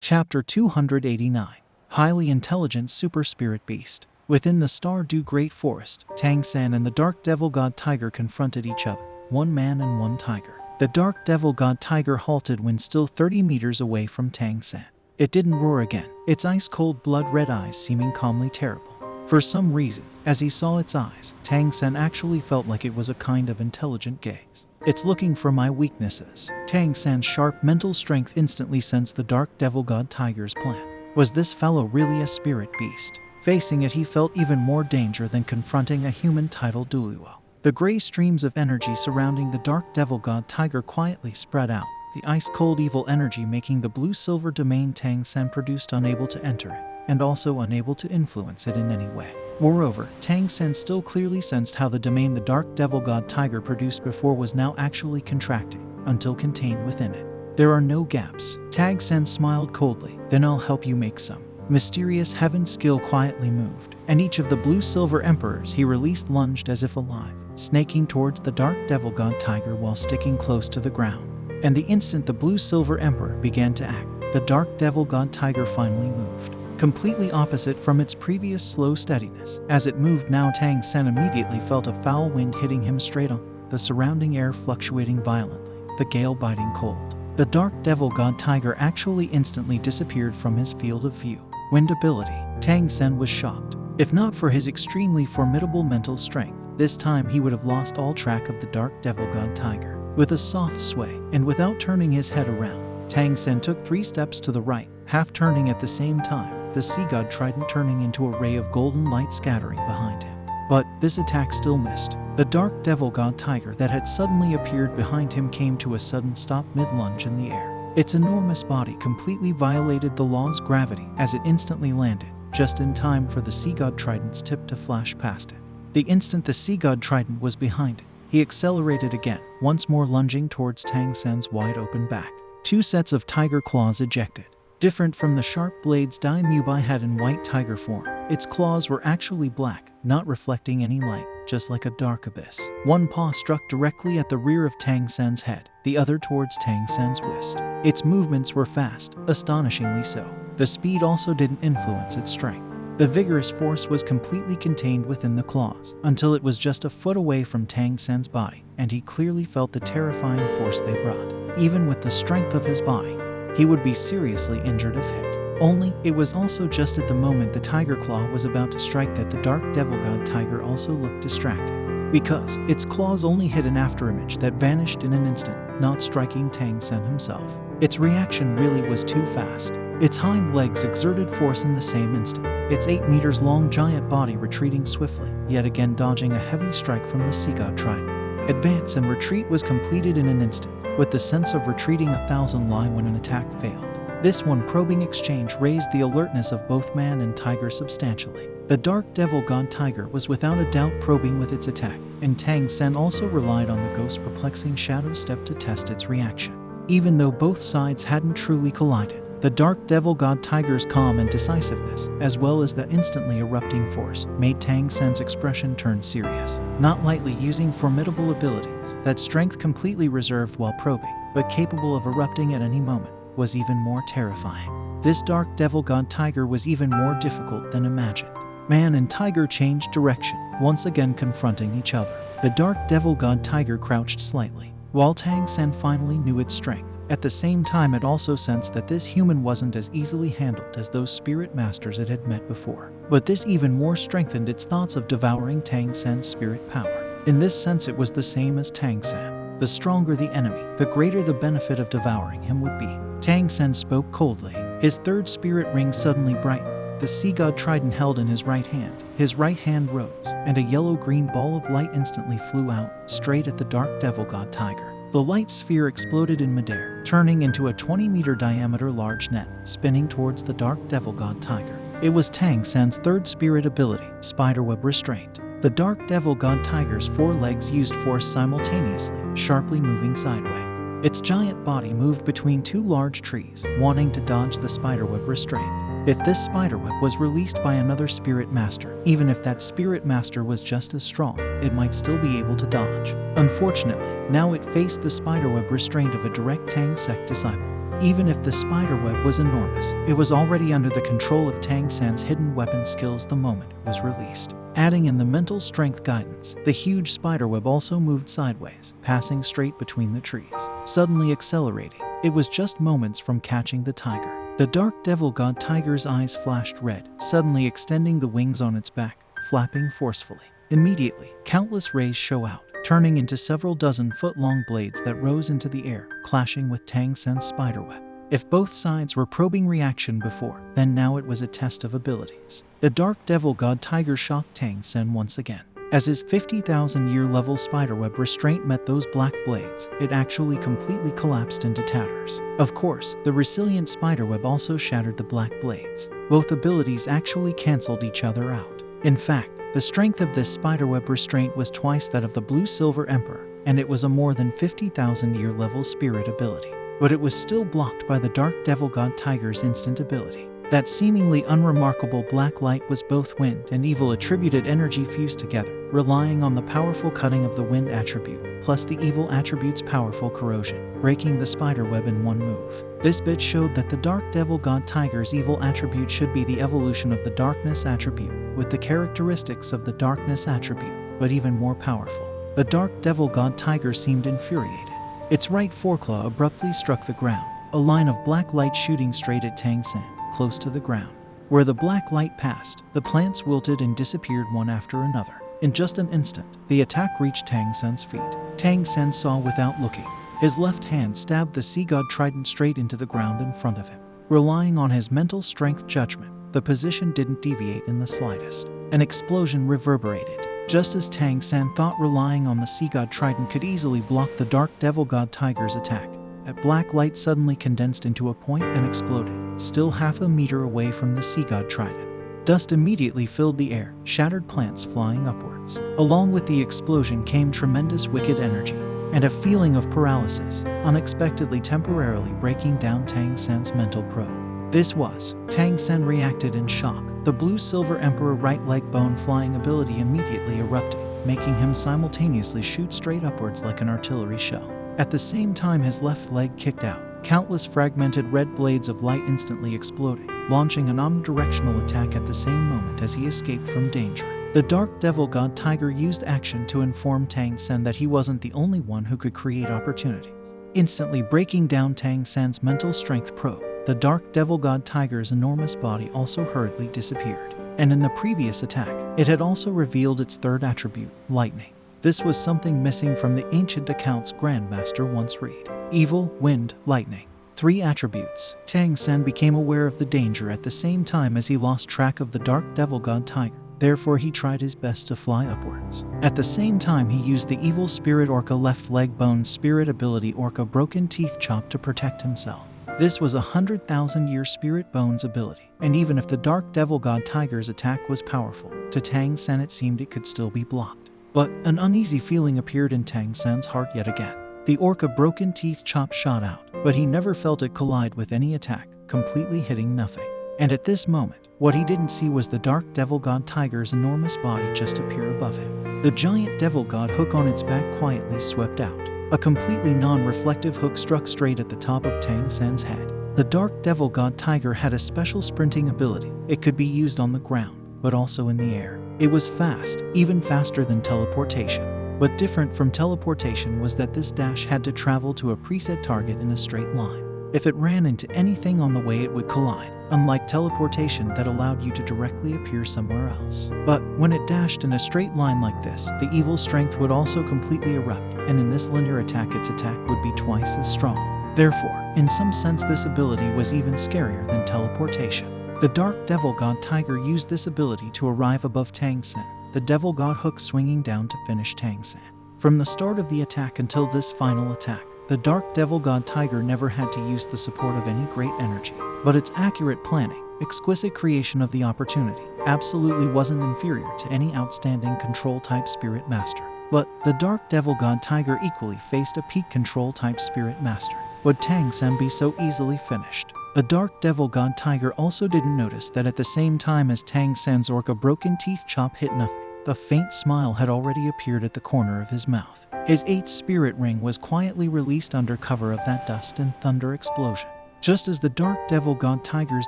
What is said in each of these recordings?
Chapter 289. Highly Intelligent Super Spirit Beast. Within the Stardew Great Forest, Tang San and the Dark Devil God Tiger confronted each other, one man and one tiger. The Dark Devil God Tiger halted when still 30 meters away from Tang San. It didn't roar again, its ice-cold blood-red eyes seeming calmly terrible. For some reason, as he saw its eyes, Tang San actually felt like it was a kind of intelligent gaze. "It's looking for my weaknesses." Tang San's sharp mental strength instantly sensed the Dark Devil God Tiger's plan. Was this fellow really a spirit beast? Facing it, he felt even more danger than confronting a human titled Duluo. The gray streams of energy surrounding the Dark Devil God Tiger quietly spread out, the ice-cold evil energy making the blue-silver domain Tang San produced unable to enter it, and also unable to influence it in any way. Moreover, Tang San still clearly sensed how the domain the Dark Devil God Tiger produced before was now actually contracting, until contained within it. "There are no gaps." Tang San smiled coldly. "Then I'll help you make some." Mysterious heaven skill quietly moved, and each of the blue-silver emperors he released lunged as if alive, snaking towards the Dark Devil God Tiger while sticking close to the ground. And the instant the blue-silver emperor began to act, the Dark Devil God Tiger finally moved, completely opposite from its previous slow steadiness. As it moved now, Tang San immediately felt a foul wind hitting him straight on, the surrounding air fluctuating violently, the gale biting cold. The Dark Devil God Tiger actually instantly disappeared from his field of view. Wind ability. Tang San was shocked. If not for his extremely formidable mental strength, this time he would have lost all track of the Dark Devil God Tiger. With a soft sway, and without turning his head around, Tang San took 3 steps to the right, half turning at the same time, the Sea God Trident turning into a ray of golden light scattering behind him. But this attack still missed. The Dark Devil God Tiger that had suddenly appeared behind him came to a sudden stop mid-lunge in the air. Its enormous body completely violated the law's gravity as it instantly landed, just in time for the Sea God Trident's tip to flash past it. The instant the Sea God Trident was behind it, he accelerated again, once more lunging towards Tang San's wide-open back. 2 sets of tiger claws ejected. Different from the sharp blades Dai Mubai had in white tiger form, its claws were actually black, not reflecting any light, just like a dark abyss. One paw struck directly at the rear of Tang San's head, the other towards Tang San's wrist. Its movements were fast, astonishingly so. The speed also didn't influence its strength. The vigorous force was completely contained within the claws, until it was just a foot away from Tang San's body, and he clearly felt the terrifying force they brought. Even with the strength of his body, he would be seriously injured if hit. Only, it was also just at the moment the Tiger Claw was about to strike that the Dark Devil God Tiger also looked distracted, because its claws only hit an afterimage that vanished in an instant, not striking Tang San himself. Its reaction really was too fast. Its hind legs exerted force in the same instant, its 8 meters long giant body retreating swiftly, yet again dodging a heavy strike from the Sea God Trident. Advance and retreat was completed in an instant, with the sense of retreating 1,000 li when an attack failed. This one probing exchange raised the alertness of both man and tiger substantially. The Dark Devil God Tiger was without a doubt probing with its attack, and Tang San also relied on the ghost's perplexing shadow step to test its reaction. Even though both sides hadn't truly collided, the Dark Devil God Tiger's calm and decisiveness, as well as the instantly erupting force, made Tang San's expression turn serious. Not lightly using formidable abilities, that strength completely reserved while probing, but capable of erupting at any moment, was even more terrifying. This Dark Devil God Tiger was even more difficult than imagined. Man and tiger changed direction, once again confronting each other. The Dark Devil God Tiger crouched slightly, while Tang San finally knew its strength. At the same time, it also sensed that this human wasn't as easily handled as those spirit masters it had met before. But this even more strengthened its thoughts of devouring Tang San's spirit power. In this sense, it was the same as Tang San. The stronger the enemy, the greater the benefit of devouring him would be. Tang San spoke coldly. His 3rd spirit ring suddenly brightened. The Sea God Trident held in his right hand. His right hand rose, and a yellow-green ball of light instantly flew out, straight at the Dark Devil God Tiger. The light sphere exploded in midair, turning into a 20-meter diameter large net, spinning towards the Dark Devil God Tiger. It was Tang San's 3rd spirit ability, Spiderweb Restraint. The Dark Devil God Tiger's 4 legs used force simultaneously, sharply moving sideways. Its giant body moved between 2 large trees, wanting to dodge the Spiderweb Restraint. If this spiderweb was released by another spirit master, even if that spirit master was just as strong, it might still be able to dodge. Unfortunately, now it faced the spiderweb restraint of a direct Tang sect disciple. Even if the spiderweb was enormous, it was already under the control of Tang San's hidden weapon skills the moment it was released. Adding in the mental strength guidance, the huge spiderweb also moved sideways, passing straight between the trees, suddenly accelerating. It was just moments from catching the tiger. The dark devil god tiger's eyes flashed red, suddenly extending the wings on its back, flapping forcefully. Immediately, countless rays show out, turning into several dozen foot-long blades that rose into the air, clashing with Tang Sen's spiderweb. If both sides were probing reaction before, then now it was a test of abilities. The dark devil god tiger shocked Tang Sen once again. As his 50,000-year level spiderweb restraint met those black blades, it actually completely collapsed into tatters. Of course, the resilient spiderweb also shattered the black blades. Both abilities actually canceled each other out. In fact, the strength of this spiderweb restraint was twice that of the Blue Silver Emperor, and it was a more than 50,000-year level spirit ability. But it was still blocked by the dark devil god tiger's instant ability. That seemingly unremarkable black light was both wind and evil attributed energy fused together, relying on the powerful cutting of the wind attribute, plus the evil attribute's powerful corrosion, breaking the spiderweb in one move. This bit showed that the dark devil god tiger's evil attribute should be the evolution of the darkness attribute, with the characteristics of the darkness attribute, but even more powerful. The dark devil god tiger seemed infuriated. Its right foreclaw abruptly struck the ground, a line of black light shooting straight at Tang Sen, close to the ground. Where the black light passed, the plants wilted and disappeared one after another. In just an instant, the attack reached Tang Sen's feet. Tang Sen saw without looking. His left hand stabbed the sea god trident straight into the ground in front of him. Relying on his mental strength judgment, the position didn't deviate in the slightest. An explosion reverberated. Just as Tang Sen thought relying on the sea god trident could easily block the dark devil god tiger's attack, that black light suddenly condensed into a point and exploded, still half a meter away from the sea god trident. Dust immediately filled the air, shattered plants flying upwards. Along with the explosion came tremendous wicked energy, and a feeling of paralysis, unexpectedly temporarily breaking down Tang Sen's mental probe. This was, Tang Sen reacted in shock. The Blue Silver Emperor right leg bone flying ability immediately erupted, making him simultaneously shoot straight upwards like an artillery shell. At the same time his left leg kicked out, countless fragmented red blades of light instantly exploded, launching an omnidirectional attack at the same moment as he escaped from danger. The dark devil god tiger used action to inform Tang Sen that he wasn't the only one who could create opportunities. Instantly breaking down Tang Sen's mental strength probe, the dark devil god tiger's enormous body also hurriedly disappeared. And in the previous attack, it had also revealed its third attribute, lightning. This was something missing from the ancient accounts Grandmaster once read. Evil, wind, lightning. 3 attributes. Tang Sen became aware of the danger at the same time as he lost track of the dark devil god tiger. Therefore he tried his best to fly upwards. At the same time he used the evil spirit orca left leg bone spirit ability orca broken teeth chop to protect himself. This was a 100,000-year spirit bones ability, and even if the dark devil god tiger's attack was powerful, to Tang Sen it seemed it could still be blocked. But an uneasy feeling appeared in Tang Sen's heart yet again. The orca broken teeth chop shot out, but he never felt it collide with any attack, completely hitting nothing. And at this moment, what he didn't see was the dark devil god tiger's enormous body just appear above him. The giant devil god hook on its back quietly swept out. A completely non-reflective hook struck straight at the top of Tang Sen's head. The dark devil god tiger had a special sprinting ability. It could be used on the ground, but also in the air. It was fast, even faster than teleportation. But different from teleportation was that this dash had to travel to a preset target in a straight line. If it ran into anything on the way it would collide, unlike teleportation that allowed you to directly appear somewhere else. But when it dashed in a straight line like this, the evil strength would also completely erupt, and in this linear attack its attack would be twice as strong. Therefore, in some sense this ability was even scarier than teleportation. The dark devil god tiger used this ability to arrive above Tang Sen, the devil god hook swinging down to finish Tang Sen. From the start of the attack until this final attack, the dark devil god tiger never had to use the support of any great energy. But its accurate planning, exquisite creation of the opportunity, absolutely wasn't inferior to any outstanding control-type spirit master. But the dark devil god tiger equally faced a peak control-type spirit master. Would Tang Sen be so easily finished? The dark devil god tiger also didn't notice that at the same time as Tang Sen's orca broken teeth chop hit nothing, the faint smile had already appeared at the corner of his mouth. His 8th spirit ring was quietly released under cover of that dust and thunder explosion. Just as the Dark Devil God Tiger's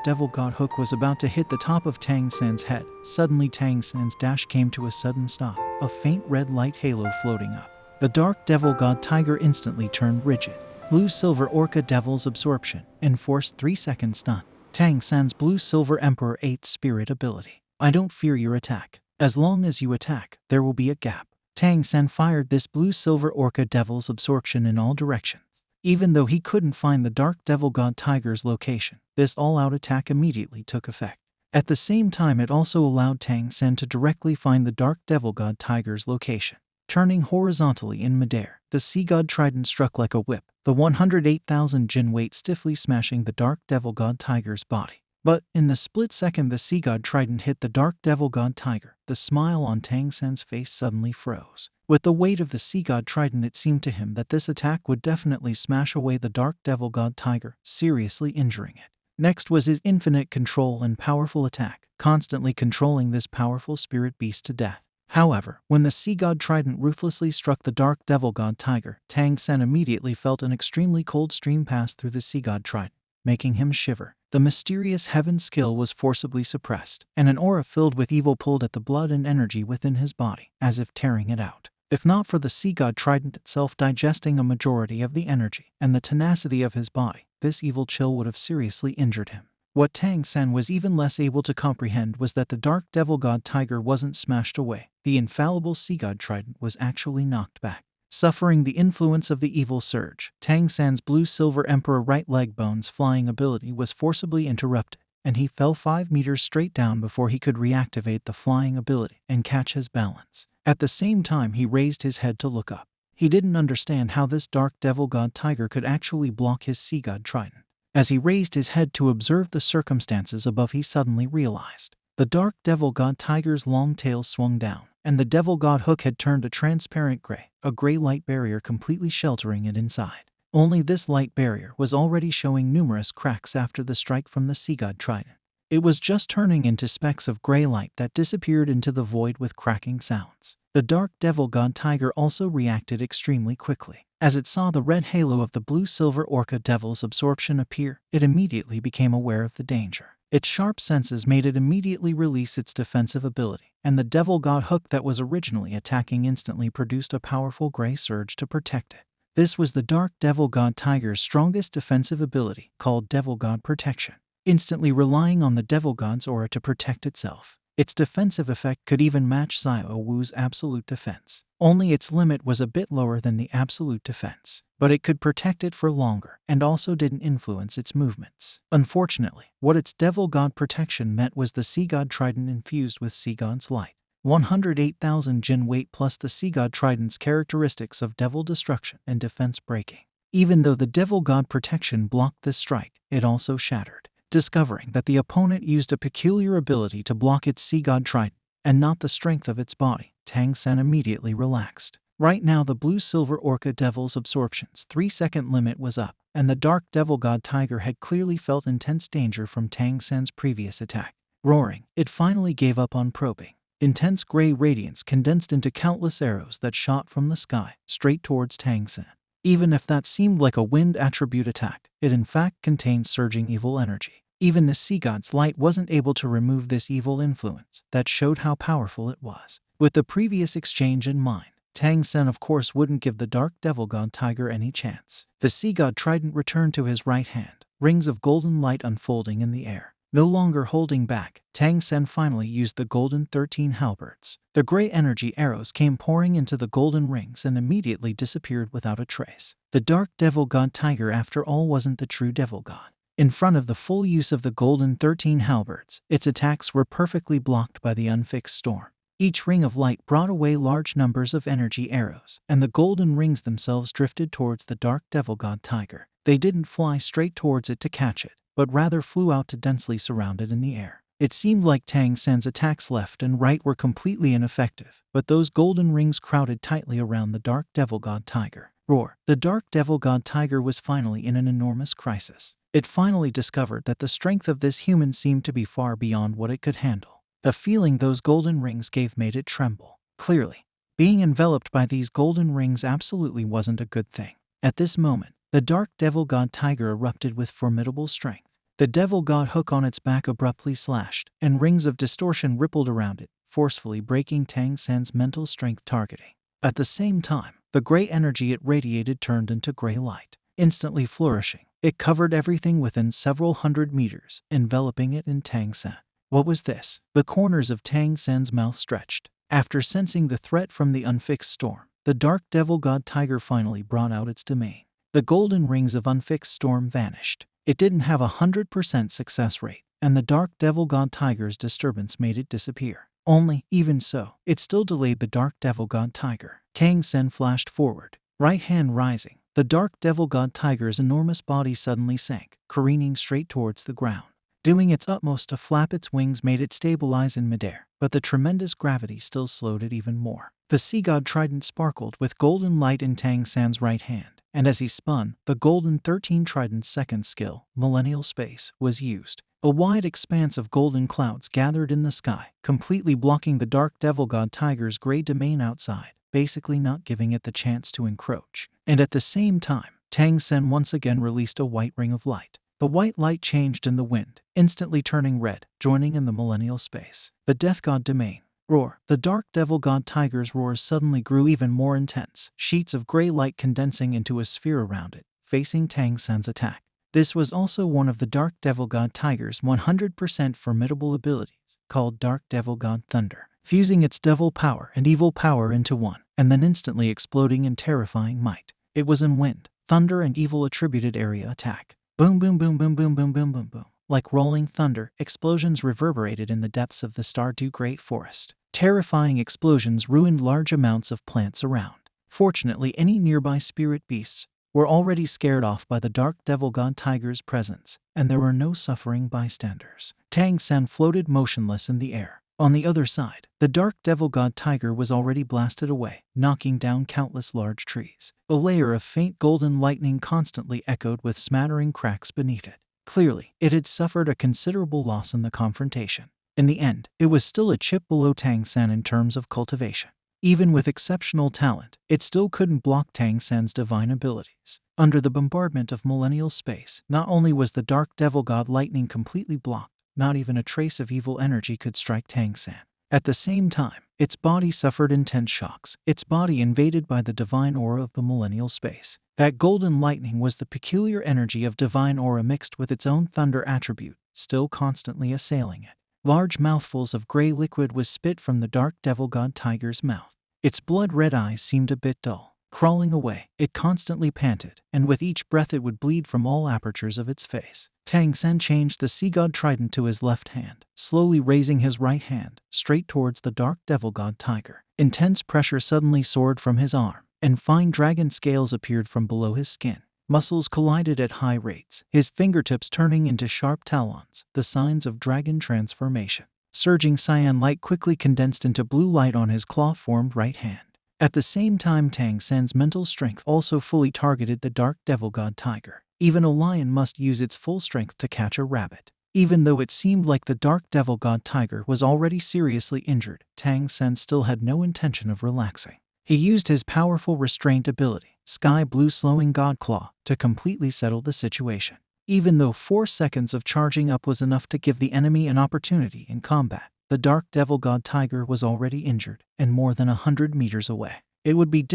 Devil God Hook was about to hit the top of Tang San's head, suddenly Tang San's dash came to a sudden stop, a faint red light halo floating up. The Dark Devil God Tiger instantly turned rigid. Blue-Silver Orca Devil's Absorption, enforced 3-second stun. Tang San's Blue-Silver Emperor 8th Spirit ability. I don't fear your attack. As long as you attack, there will be a gap. Tang San fired this Blue-Silver Orca Devil's Absorption in all directions. Even though he couldn't find the Dark Devil God Tiger's location, this all-out attack immediately took effect. At the same time, it also allowed Tang San to directly find the Dark Devil God Tiger's location. Turning horizontally in midair, the Sea God Trident struck like a whip, the 108,000 Jin weight stiffly smashing the Dark Devil God Tiger's body. But, in the split second the Sea God Trident hit the Dark Devil God Tiger, the smile on Tang San's face suddenly froze. With the weight of the Sea God Trident, it seemed to him that this attack would definitely smash away the Dark Devil God Tiger, seriously injuring it. Next was his infinite control and powerful attack, constantly controlling this powerful spirit beast to death. However, when the Sea God Trident ruthlessly struck the Dark Devil God Tiger, Tang San immediately felt an extremely cold stream pass through the Sea God Trident, making him shiver. The mysterious heaven skill was forcibly suppressed, and an aura filled with evil pulled at the blood and energy within his body, as if tearing it out. If not for the Sea God Trident itself digesting a majority of the energy and the tenacity of his body, this evil chill would have seriously injured him. What Tang San was even less able to comprehend was that the Dark Devil God Tiger wasn't smashed away. The infallible Sea God Trident was actually knocked back. Suffering the influence of the evil surge, Tang San's Blue-Silver Emperor right leg bone's flying ability was forcibly interrupted, and he fell 5 meters straight down before he could reactivate the flying ability and catch his balance. At the same time, he raised his head to look up. He didn't understand how this Dark Devil God Tiger could actually block his Sea God Trident. As he raised his head to observe the circumstances above, he suddenly realized the Dark Devil God Tiger's long tail swung down, and the Devil God Hook had turned a transparent gray, a gray light barrier completely sheltering it inside. Only this light barrier was already showing numerous cracks after the strike from the Sea God Trident. It was just turning into specks of gray light that disappeared into the void with cracking sounds. The Dark Devil God Tiger also reacted extremely quickly. As it saw the red halo of the Blue-Silver Orca Devil's Absorption appear, it immediately became aware of the danger. Its sharp senses made it immediately release its defensive ability, and the Devil God Hook that was originally attacking instantly produced a powerful gray surge to protect it. This was the Dark Devil God Tiger's strongest defensive ability, called Devil God Protection, instantly relying on the Devil God's aura to protect itself. Its defensive effect could even match Xiao Wu's absolute defense. Only its limit was a bit lower than the absolute defense, but it could protect it for longer and also didn't influence its movements. Unfortunately, what its Devil God Protection meant was the Sea God Trident infused with Sea God's light. 108,000 Jin weight plus the Sea God Trident's characteristics of Devil Destruction and Defense Breaking. Even though the Devil God Protection blocked this strike, it also shattered. Discovering that the opponent used a peculiar ability to block its Sea God Trident, and not the strength of its body, Tang San immediately relaxed. Right now the Blue-Silver Orca Devil's Absorption's 3-second limit was up, and the Dark Devil God Tiger had clearly felt intense danger from Tang San's previous attack. Roaring, it finally gave up on probing. Intense gray radiance condensed into countless arrows that shot from the sky, straight towards Tang San. Even if that seemed like a wind attribute attack, it in fact contained surging evil energy. Even the Sea God's light wasn't able to remove this evil influence that showed how powerful it was. With the previous exchange in mind, Tang San of course wouldn't give the Dark Devil God Tiger any chance. The Sea God Trident returned to his right hand, rings of golden light unfolding in the air. No longer holding back, Tang San finally used the Golden 13 halberds. The gray energy arrows came pouring into the golden rings and immediately disappeared without a trace. The Dark Devil God Tiger after all wasn't the true Devil God. In front of the full use of the Golden 13 halberds, its attacks were perfectly blocked by the unfixed storm. Each ring of light brought away large numbers of energy arrows, and the golden rings themselves drifted towards the Dark Devil God Tiger. They didn't fly straight towards it to catch it, but rather flew out to densely surround it in the air. It seemed like Tang San's attacks left and right were completely ineffective, but those golden rings crowded tightly around the Dark Devil God Tiger. Roar! The Dark Devil God Tiger was finally in an enormous crisis. It finally discovered that the strength of this human seemed to be far beyond what it could handle. The feeling those golden rings gave made it tremble. Clearly, being enveloped by these golden rings absolutely wasn't a good thing. At this moment, the dark devil god tiger erupted with formidable strength. The devil god hook on its back abruptly slashed, and rings of distortion rippled around it, forcefully breaking Tang San's mental strength targeting. At the same time, the gray energy it radiated turned into gray light, instantly flourishing. It covered everything within several hundred meters, enveloping it in Tang San. What was this? The corners of Tang San's mouth stretched. After sensing the threat from the unfixed storm, the dark devil god tiger finally brought out its domain. The golden rings of unfixed storm vanished. It didn't have 100% success rate, and the dark devil god tiger's disturbance made it disappear. Only, even so, it still delayed the dark devil god tiger. Tang San flashed forward, right hand rising. The dark devil god tiger's enormous body suddenly sank, careening straight towards the ground. Doing its utmost to flap its wings made it stabilize in midair, but the tremendous gravity still slowed it even more. The sea god trident sparkled with golden light in Tang San's right hand, and as he spun, the golden 13 trident's second skill, Millennial Space, was used. A wide expanse of golden clouds gathered in the sky, completely blocking the dark devil god tiger's gray domain outside, basically not giving it the chance to encroach. And at the same time, Tang San once again released a white ring of light. The white light changed in the wind, instantly turning red, joining in the Millennial Space. The Death God Domain. Roar. The dark devil god tiger's roars suddenly grew even more intense, sheets of gray light condensing into a sphere around it, facing Tang San's attack. This was also one of the dark devil god tiger's 100% formidable abilities, called Dark Devil God Thunder, fusing its devil power and evil power into one, and then instantly exploding in terrifying might. It was in wind, thunder, and evil attributed area attack. Boom, boom, boom, boom, boom, boom, boom, boom, boom. Like rolling thunder, explosions reverberated in the depths of the Stardew Great Forest. Terrifying explosions ruined large amounts of plants around. Fortunately, any nearby spirit beasts were already scared off by the dark devil god tiger's presence, and there were no suffering bystanders. Tang San floated motionless in the air. On the other side, the dark devil god tiger was already blasted away, knocking down countless large trees. A layer of faint golden lightning constantly echoed with smattering cracks beneath it. Clearly, it had suffered a considerable loss in the confrontation. In the end, it was still a chip below Tang San in terms of cultivation. Even with exceptional talent, it still couldn't block Tang San's divine abilities. Under the bombardment of Millennial Space, not only was the dark devil god lightning completely blocked, not even a trace of evil energy could strike Tang San. At the same time, its body suffered intense shocks, its body invaded by the divine aura of the Millennial Space. That golden lightning was the peculiar energy of divine aura mixed with its own thunder attribute, still constantly assailing it. Large mouthfuls of gray liquid was spit from the dark devil god tiger's mouth. Its blood-red eyes seemed a bit dull. Crawling away, it constantly panted, and with each breath it would bleed from all apertures of its face. Tang San changed the sea god trident to his left hand, slowly raising his right hand, straight towards the dark devil god tiger. Intense pressure suddenly soared from his arm, and fine dragon scales appeared from below his skin. Muscles collided at high rates, his fingertips turning into sharp talons, the signs of dragon transformation. Surging cyan light quickly condensed into blue light on his claw-formed right hand. At the same time, Tang San's mental strength also fully targeted the dark devil god tiger. Even a lion must use its full strength to catch a rabbit. Even though it seemed like the dark devil god tiger was already seriously injured, Tang San still had no intention of relaxing. He used his powerful restraint ability, Sky Blue Slowing God Claw, to completely settle the situation. Even though 4 seconds of charging up was enough to give the enemy an opportunity in combat, the dark devil god tiger was already injured and more than 100 meters away. It would be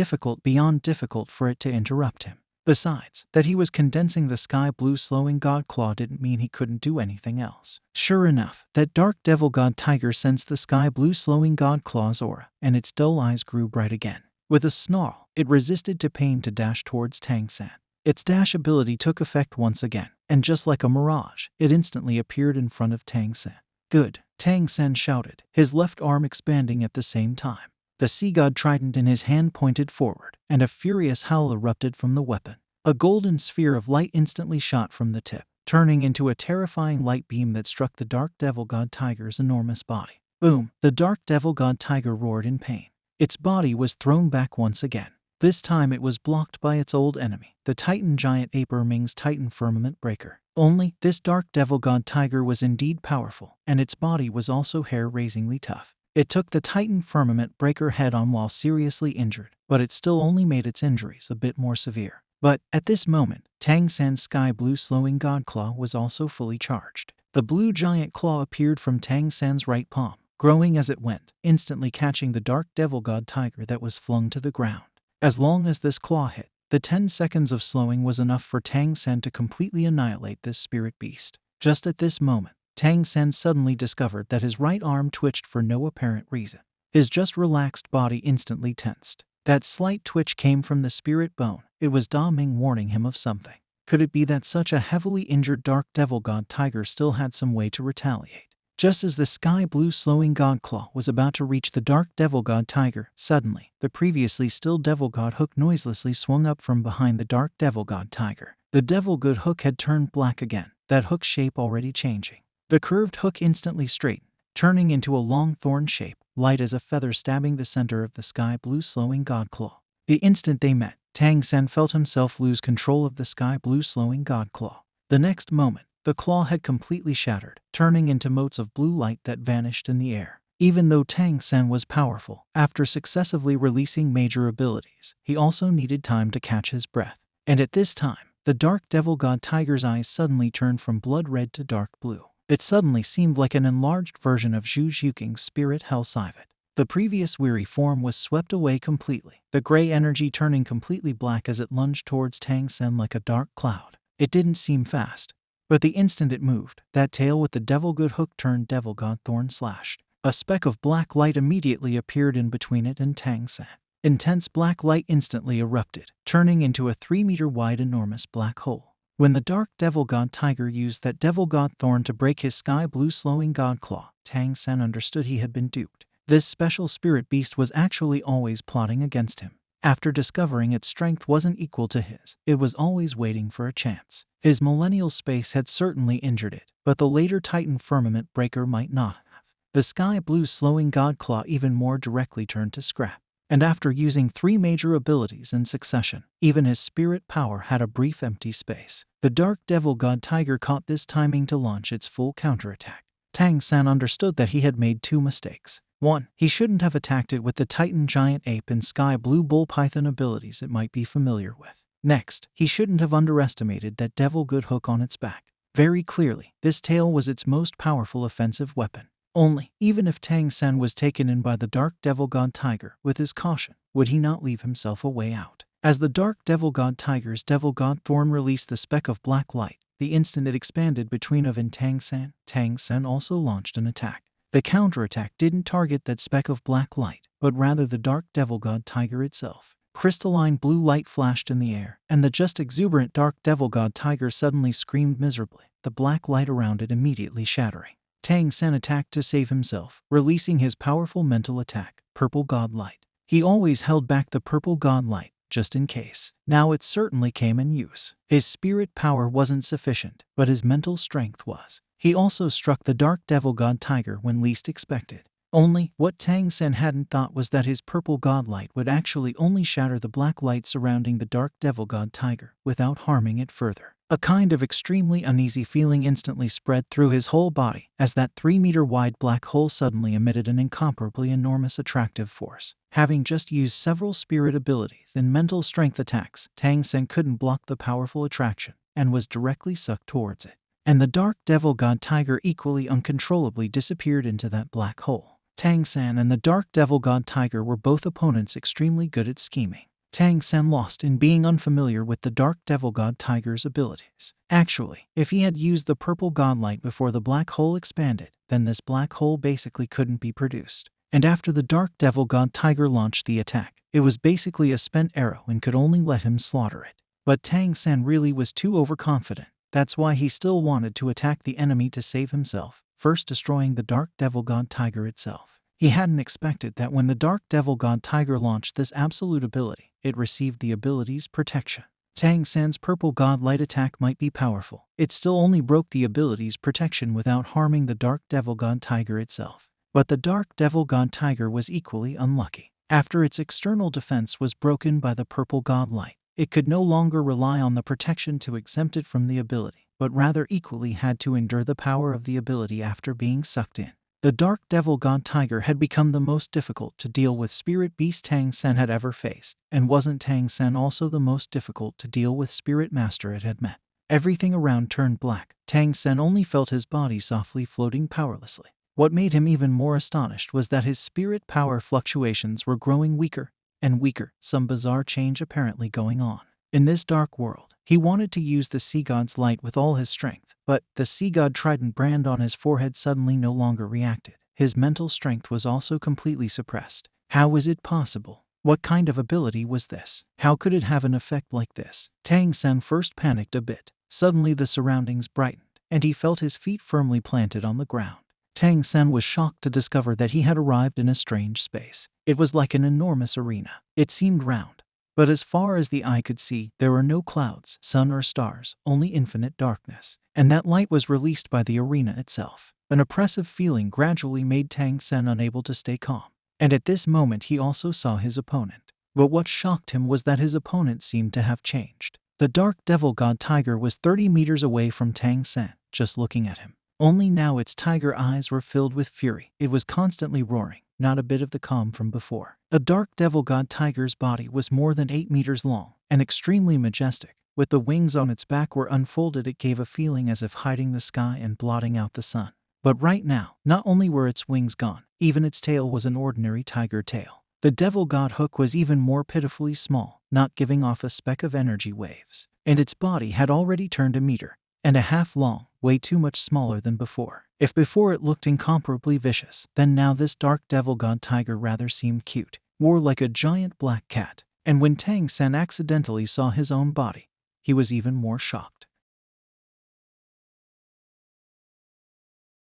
beyond difficult for it to interrupt him. Besides, that he was condensing the Sky Blue Slowing God Claw didn't mean he couldn't do anything else. Sure enough, that dark devil god tiger sensed the Sky Blue Slowing God Claw's aura, and its dull eyes grew bright again. With a snarl, it resisted to pain to dash towards Tang San. Its dash ability took effect once again, and just like a mirage, it instantly appeared in front of Tang San. Good, Tang San shouted, his left arm expanding at the same time. The sea god trident in his hand pointed forward, and a furious howl erupted from the weapon. A golden sphere of light instantly shot from the tip, turning into a terrifying light beam that struck the dark devil god tiger's enormous body. Boom! The dark devil god tiger roared in pain. Its body was thrown back once again. This time it was blocked by its old enemy, the Titan giant Aper Ming's Titan Firmament Breaker. Only, this dark devil god tiger was indeed powerful, and its body was also hair-raisingly tough. It took the Titan Firmament Breaker head-on while seriously injured, but it still only made its injuries a bit more severe. But at this moment, Tang San's sky blue slowing god claw was also fully charged. The blue giant claw appeared from Tang San's right palm, growing as it went, instantly catching the dark devil god tiger that was flung to the ground. As long as this claw hit, the 10 seconds of slowing was enough for Tang Sen to completely annihilate this spirit beast. Just at this moment, Tang Sen suddenly discovered that his right arm twitched for no apparent reason. His just relaxed body instantly tensed. That slight twitch came from the spirit bone. It was Da Ming warning him of something. Could it be that such a heavily injured dark devil god tiger still had some way to retaliate? Just as the sky blue slowing god claw was about to reach the dark devil god tiger, suddenly, the previously still devil god hook noiselessly swung up from behind the dark devil god tiger. The devil god hook had turned black again, that hook shape already changing. The curved hook instantly straightened, turning into a long thorn shape, light as a feather stabbing the center of the sky blue slowing god claw. The instant they met, Tang Sen felt himself lose control of the sky blue slowing god claw. The next moment, the claw had completely shattered, turning into motes of blue light that vanished in the air. Even though Tang Sen was powerful, after successively releasing major abilities, he also needed time to catch his breath. And at this time, the dark devil god tiger's eyes suddenly turned from blood red to dark blue. It suddenly seemed like an enlarged version of Zhu Zhuking's spirit Hell Sivet. The previous weary form was swept away completely, the gray energy turning completely black as it lunged towards Tang Sen like a dark cloud. It didn't seem fast, but the instant it moved, that tail with the devil god hook turned devil god thorn slashed. A speck of black light immediately appeared in between it and Tang Sen. Intense black light instantly erupted, turning into a 3-meter wide enormous black hole. When the dark devil god tiger used that devil god thorn to break his sky blue slowing god claw, Tang Sen understood he had been duped. This special spirit beast was actually always plotting against him. After discovering its strength wasn't equal to his, it was always waiting for a chance. His millennial space had certainly injured it, but the later Titan firmament breaker might not have. The sky blue slowing god claw even more directly turned to scrap. And after using 3 major abilities in succession, even his spirit power had a brief empty space. The dark devil god tiger caught this timing to launch its full counterattack. Tang San understood that he had made 2 mistakes. 1. He shouldn't have attacked it with the Titan giant ape and sky blue bull python abilities it might be familiar with. Next, he shouldn't have underestimated that devil god hook on its back. Very clearly, this tail was its most powerful offensive weapon. Only, even if Tang Sen was taken in by the dark devil god tiger, with his caution, would he not leave himself a way out? As the dark devil god tiger's devil god thorn released the speck of black light, the instant it expanded between of and Tang Sen also launched an attack. The counterattack didn't target that speck of black light, but rather the dark devil god tiger itself. Crystalline blue light flashed in the air, and the just exuberant dark devil god tiger suddenly screamed miserably, the black light around it immediately shattering. Tang Sen attacked to save himself, releasing his powerful mental attack, Purple God Light. He always held back the Purple God Light, just in case. Now it certainly came in use. His spirit power wasn't sufficient, but his mental strength was. He also struck the Dark Devil God Tiger when least expected. Only, what Tang Sen hadn't thought was that his Purple God Light would actually only shatter the black light surrounding the Dark Devil God Tiger, without harming it further. A kind of extremely uneasy feeling instantly spread through his whole body as that 3-meter-wide black hole suddenly emitted an incomparably enormous attractive force. Having just used several spirit abilities and mental strength attacks, Tang Sen couldn't block the powerful attraction and was directly sucked towards it. And the Dark Devil God Tiger equally uncontrollably disappeared into that black hole. Tang Sen and the Dark Devil God Tiger were both opponents extremely good at scheming. Tang Sen lost in being unfamiliar with the Dark Devil God Tiger's abilities. Actually, if he had used the Purple God Light before the black hole expanded, then this black hole basically couldn't be produced. And after the Dark Devil God Tiger launched the attack, it was basically a spent arrow and could only let him slaughter it. But Tang Sen really was too overconfident. That's why he still wanted to attack the enemy to save himself, first destroying the Dark Devil God Tiger itself. He hadn't expected that when the Dark Devil God Tiger launched this absolute ability, it received the ability's protection. Tang Sen's Purple God Light attack might be powerful. It still only broke the ability's protection without harming the Dark Devil God Tiger itself. But the Dark Devil God Tiger was equally unlucky. After its external defense was broken by the Purple God Light, it could no longer rely on the protection to exempt it from the ability, but rather equally had to endure the power of the ability after being sucked in. The dark devil god tiger had become the most difficult to deal with spirit beast Tang Sen had ever faced, and wasn't Tang Sen also the most difficult to deal with spirit master it had met? Everything around turned black. Tang Sen only felt his body softly floating powerlessly. What made him even more astonished was that his spirit power fluctuations were growing weaker and weaker, some bizarre change apparently going on. In this dark world, he wanted to use the sea god's light with all his strength, but the sea god trident brand on his forehead suddenly no longer reacted. His mental strength was also completely suppressed. How was it possible? What kind of ability was this? How could it have an effect like this? Tang Sen first panicked a bit. Suddenly the surroundings brightened, and he felt his feet firmly planted on the ground. Tang Sen was shocked to discover that he had arrived in a strange space. It was like an enormous arena. It seemed round, but as far as the eye could see, there were no clouds, sun or stars, only infinite darkness. And that light was released by the arena itself. An oppressive feeling gradually made Tang Sen unable to stay calm. And at this moment he also saw his opponent. But what shocked him was that his opponent seemed to have changed. The dark devil god tiger was 30 meters away from Tang Sen, just looking at him. Only now its tiger eyes were filled with fury. It was constantly roaring, not a bit of the calm from before. The dark devil god tiger's body was more than 8 meters long and extremely majestic. With the wings on its back were unfolded, it gave a feeling as if hiding the sky and blotting out the sun. But right now, not only were its wings gone, even its tail was an ordinary tiger tail. The devil god hook was even more pitifully small, not giving off a speck of energy waves. And its body had already turned 1.5 meters long, way too much smaller than before. If before it looked incomparably vicious, then now this dark devil god tiger rather seemed cute, more like a giant black cat. And when Tang Sen accidentally saw his own body, he was even more shocked.